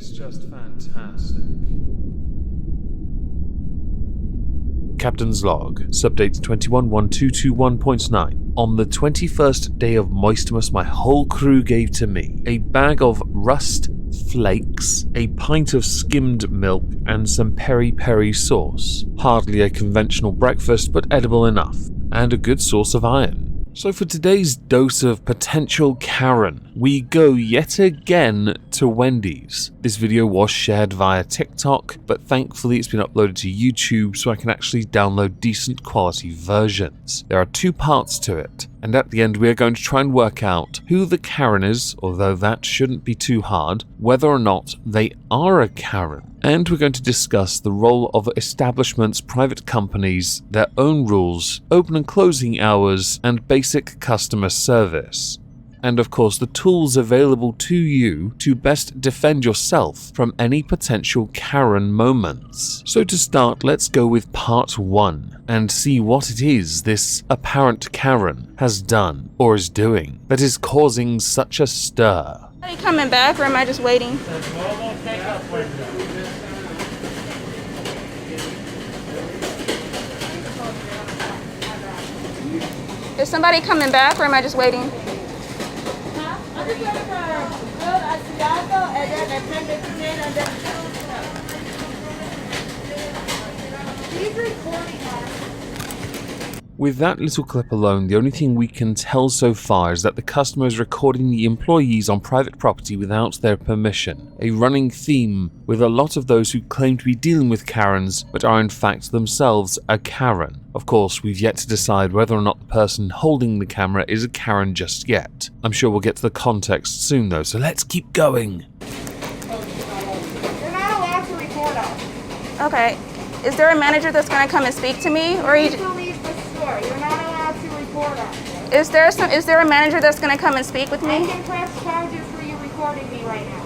is just fantastic. Captain's Log, Subdate 211221.9. On the 21st day of Moistmas, my whole crew gave to me a bag of rust flakes, a pint of skimmed milk, and some peri-peri sauce. Hardly a conventional breakfast, but edible enough, and a good source of iron. So for today's dose of potential Karen, we go yet again to Wendy's. This video was shared via TikTok, but thankfully it's been uploaded to YouTube so I can actually download decent quality versions. There are 2 parts to it, and at the end we are going to try and work out who the Karen is, although that shouldn't be too hard, whether or not they are a Karen. And we're going to discuss the role of establishments, private companies, their own rules, open and closing hours, and basic customer service. And of course the tools available to you to best defend yourself from any potential Karen moments. So to start, let's go with part 1 and see what it is this apparent Karen has done or is doing that is causing such a stir. Are you coming back or am I just waiting? Is somebody coming back or am I just waiting? I'm just waiting for Asiago and then appendix 10 and then he's recording us. With that little clip alone, the only thing we can tell so far is that the customer is recording the employees on private property without their permission, a running theme with a lot of those who claim to be dealing with Karens but are in fact themselves a Karen. Of course, we've yet to decide whether or not the person holding the camera is a Karen just yet. I'm sure we'll get to the context soon though, so let's keep going. You're not allowed to record us. Okay. Is there a manager that's going to come and speak to me? Or are you... Please leave the store. You're not allowed to record us. Is there a manager that's going to come and speak with I me? can press charges for you recording me right now.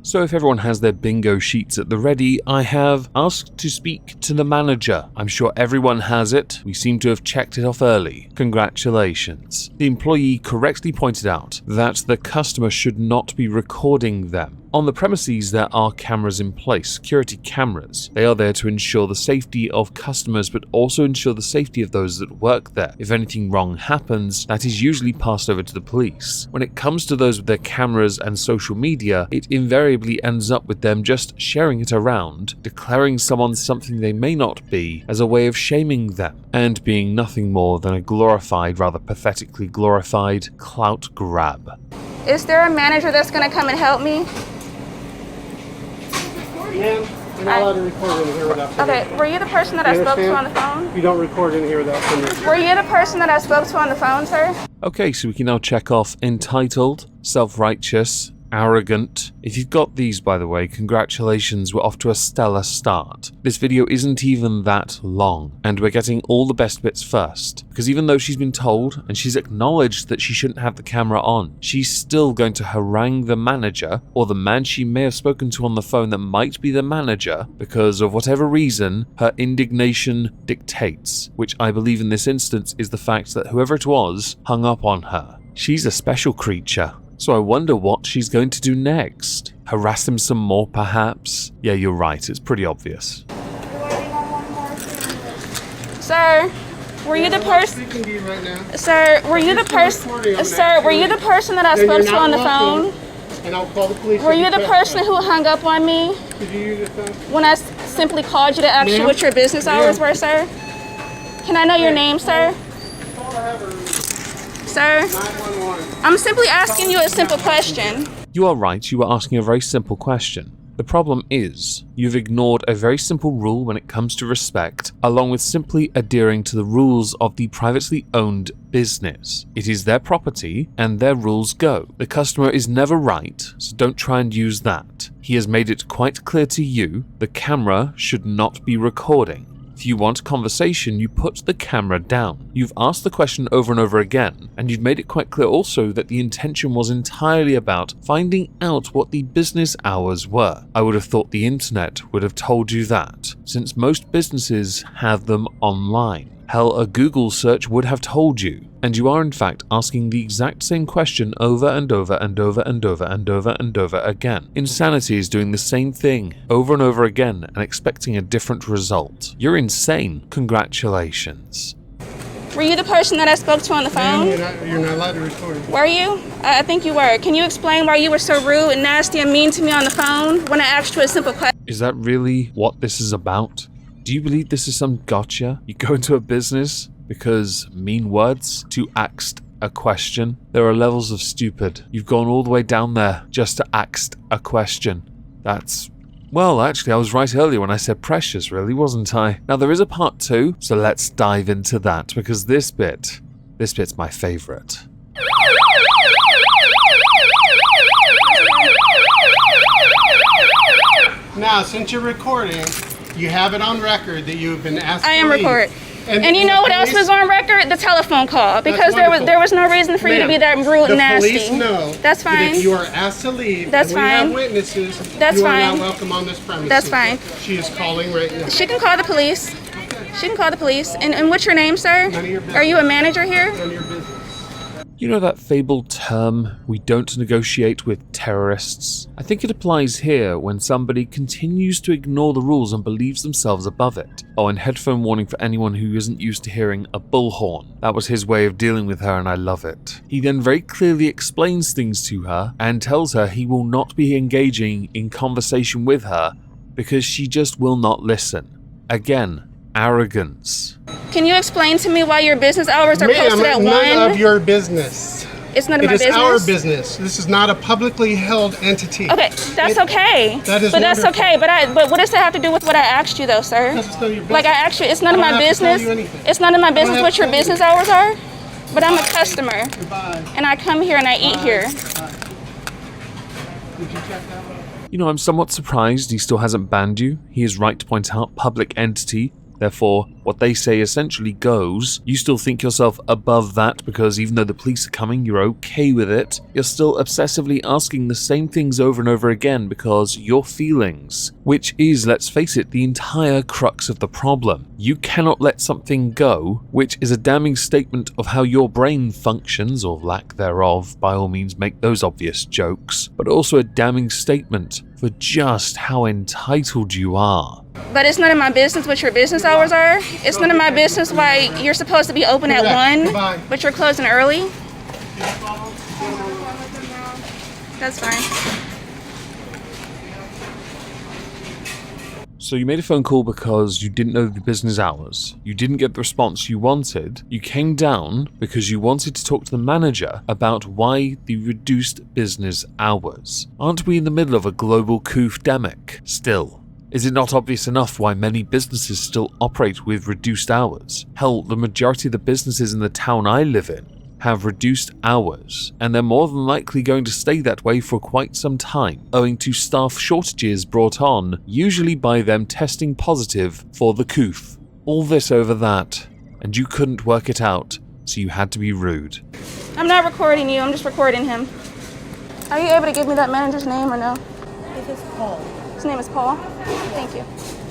So if everyone has their bingo sheets at the ready, I have asked to speak to the manager. I'm sure everyone has it. We seem to have checked it off early. Congratulations. The employee correctly pointed out that the customer should not be recording them. On the premises, there are cameras in place, security cameras. They are there to ensure the safety of customers, but also ensure the safety of those that work there. If anything wrong happens, that is usually passed over to the police. When it comes to those with their cameras and social media, it invariably ends up with them just sharing it around, declaring someone something they may not be as a way of shaming them, and being nothing more than a glorified, rather pathetically glorified, clout grab. Is there a manager that's going to come and help me? Ma'am, you're not allowed to record in here without permission. Okay, were you the person that I spoke to on the phone? You don't record in here without permission. Were you the person that I spoke to on the phone, sir? Okay, so we can now check off entitled, self-righteous, arrogant. If you've got these, by the way, congratulations, we're off to a stellar start. This video isn't even that long, and we're getting all the best bits first, because even though she's been told and she's acknowledged that she shouldn't have the camera on, she's still going to harangue the manager, or the man she may have spoken to on the phone that might be the manager, because of whatever reason, her indignation dictates, which I believe in this instance is the fact that whoever it was hung up on her. She's a special creature. So I wonder what she's going to do next. Harass him some more, perhaps? Yeah, you're right, it's pretty obvious. Sir, were you the person? Speaking to you right now. Sir, were you the person? Sir, were you the person that I Then spoke you're to on the not phone? welcome, and I'll call the police. Were if you the trespass. person who hung up on me Did you use your phone? when I simply called you to ask you Ma'am? what your business hours Ma'am? were, sir? Can I know your name, sir? Call the Haver. Sir, 911. I'm simply asking you a simple question. You are right, you were asking a very simple question. The problem is, you've ignored a very simple rule when it comes to respect, along with simply adhering to the rules of the privately owned business. It is their property, and their rules go. The customer is never right, so don't try and use that. He has made it quite clear to you, the camera should not be recording. If you want conversation, you put the camera down. You've asked the question over and over again, and you've made it quite clear also that the intention was entirely about finding out what the business hours were. I would have thought the internet would have told you that, since most businesses have them online. Hell, a Google search would have told you. And you are in fact asking the exact same question over and over and over and over and over and over again. Insanity is doing the same thing over and over again and expecting a different result. You're insane. Congratulations. Were you the person that I spoke to on the phone? You're not allowed to record. Were you? I think you were. Can you explain why you were so rude and nasty and mean to me on the phone when I asked you a simple question? Is that really what this is about? Do you believe this is some gotcha? You go into a business because mean words to ask a question? There are levels of stupid. You've gone all the way down there just to ask a question. That's... Well, actually, I was right earlier when I said precious, really, wasn't I? Now, there is a part 2, so let's dive into that, because this bit's my favorite. Now, since you're recording, you have it on record that you've been asked to leave. I am recording. And you know what else was on record? The telephone call. Because there was no reason for you to be that rude and nasty. The police know that's fine. That if you are asked to leave, that's and fine. we have witnesses, that's you fine. are not welcome on this premises. That's fine. She is calling right now. She can call the police. She can call the police. And what's your name, sir? None of your business. Are you a manager here? None of your business. You know that fabled term, we don't negotiate with terrorists? I think it applies here when somebody continues to ignore the rules and believes themselves above it. Oh, and headphone warning for anyone who isn't used to hearing a bullhorn. That was his way of dealing with her and I love it. He then very clearly explains things to her and tells her he will not be engaging in conversation with her because she just will not listen. Again, arrogance. Can you explain to me why your business hours are posted at 1? None of your business. It's none of my business? It is our business. This is not a publicly held entity. Okay, that's okay. That is but that's wonderful. okay. But what does that have to do with what I asked you, though, sir? That's none of your business. Like I asked you, it's none of my business. It's none of my business what your business hours are. But I'm a customer. Goodbye. And I come here and I eat here. Did you check that one? You know, I'm somewhat surprised he still hasn't banned you. He is right to point out public entity. Therefore, what they say essentially goes. You still think yourself above that because even though the police are coming, you're okay with it. You're still obsessively asking the same things over and over again because your feelings, which is, let's face it, the entire crux of the problem. You cannot let something go, which is a damning statement of how your brain functions, or lack thereof. By all means, make those obvious jokes, but also a damning statement for just how entitled you are. But it's none of my business what your business hours are. It's none of my business why you're supposed to be open at 1, Goodbye. but you're closing early. That's fine. So you made a phone call because you didn't know the business hours. You didn't get the response you wanted. You came down because you wanted to talk to the manager about why the reduced business hours. Aren't we in the middle of a global coup-demic still? Is it not obvious enough why many businesses still operate with reduced hours? Hell, the majority of the businesses in the town I live in have reduced hours, and they're more than likely going to stay that way for quite some time, owing to staff shortages brought on, usually by them testing positive for the coof. All this over that, and you couldn't work it out, so you had to be rude. I'm not recording you, I'm just recording him. Are you able to give me that manager's name or no? This is Paul. His name is Paul. Thank you.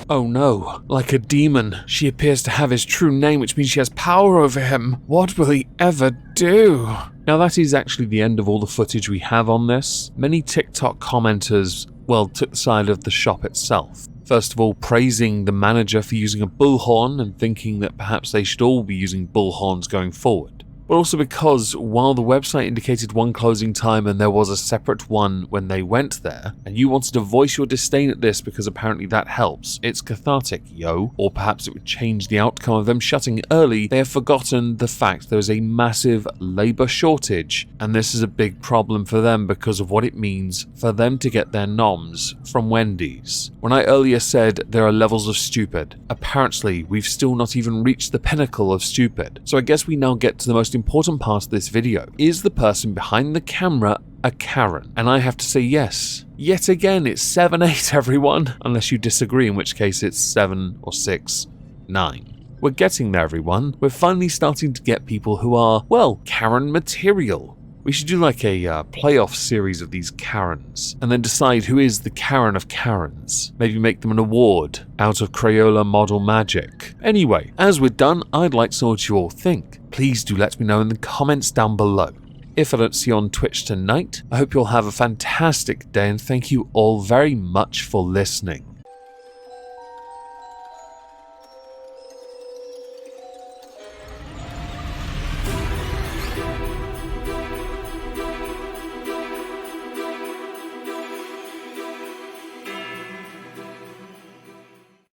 Oh no, like a demon, she appears to have his true name, which means she has power over him. What will he ever do? Now that is actually the end of all the footage we have on this. Many TikTok commenters, well, took the side of the shop itself. First of all, praising the manager for using a bullhorn and thinking that perhaps they should all be using bullhorns going forward. But also because while the website indicated one closing time and there was a separate one when they went there, and you wanted to voice your disdain at this because apparently that helps, it's cathartic, yo. Or perhaps it would change the outcome of them shutting early, they have forgotten the fact there is a massive labor shortage, and this is a big problem for them because of what it means for them to get their noms from Wendys. When I earlier said there are levels of stupid, apparently we've still not even reached the pinnacle of stupid. So I guess we now get to the most important part of this video. Is the person behind the camera a Karen? And I have to say yes. Yet again, it's 7-8 everyone, unless you disagree, in which case it's 7 or 6, 9. We're getting there everyone. We're finally starting to get people who are, well, Karen material. We should do like a playoff series of these Karens, and then decide who is the Karen of Karens. Maybe make them an award out of Crayola model magic. Anyway, as we're done, I'd like to know what you all think. Please do let me know in the comments down below. If I don't see you on Twitch tonight, I hope you'll have a fantastic day, and thank you all very much for listening.